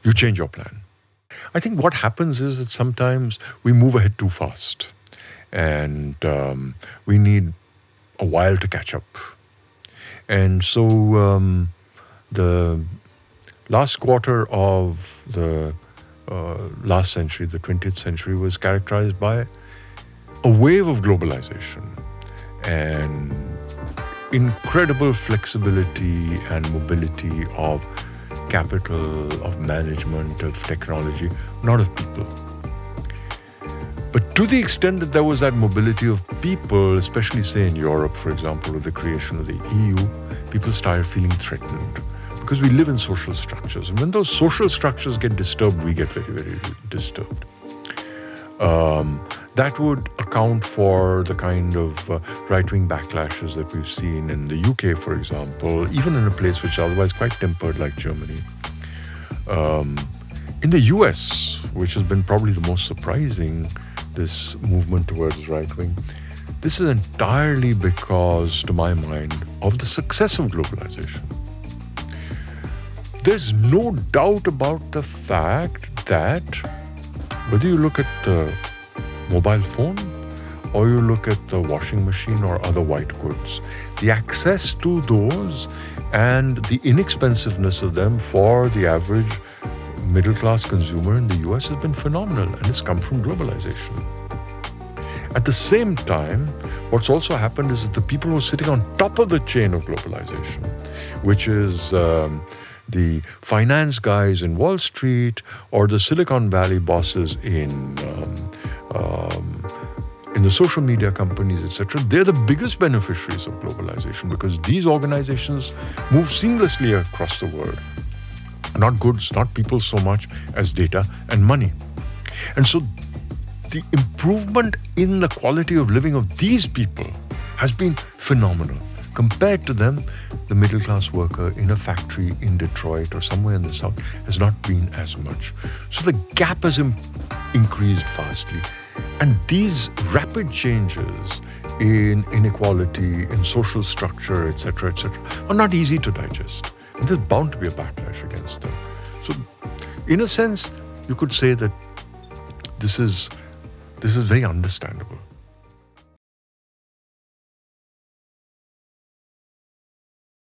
you change your plan. I think what happens is that sometimes we move ahead too fast, and we need a while to catch up. And so the last quarter of the last century, the 20th century, was characterized by a wave of globalization and incredible flexibility and mobility of capital, of management, of technology, not of people. But to the extent that there was that mobility of people, especially say in Europe, for example, with the creation of the EU, people started feeling threatened because we live in social structures. And when those social structures get disturbed, we get very, very disturbed. That would account for the kind of right-wing backlashes that we've seen in the UK, for example, even in a place which is otherwise quite tempered like Germany. In the US, which has been probably the most surprising, this movement towards right-wing, this is entirely because, to my mind, of the success of globalization. There's no doubt about the fact that whether you look at the mobile phone or you look at the washing machine or other white goods, the access to those and the inexpensiveness of them for the average middle-class consumer in the US has been phenomenal, and it's come from globalization. At the same time, what's also happened is that the people who are sitting on top of the chain of globalization, which is the finance guys in Wall Street or the Silicon Valley bosses in the social media companies, etc., they're the biggest beneficiaries of globalization because these organizations move seamlessly across the world. Not goods, not people so much as data and money. And so the improvement in the quality of living of these people has been phenomenal. Compared to them, the middle-class worker in a factory in Detroit or somewhere in the South has not been as much. So the gap has increased vastly. And these rapid changes in inequality, in social structure, etc., are not easy to digest. And there's bound to be a backlash against them. So, in a sense, you could say that this is very understandable.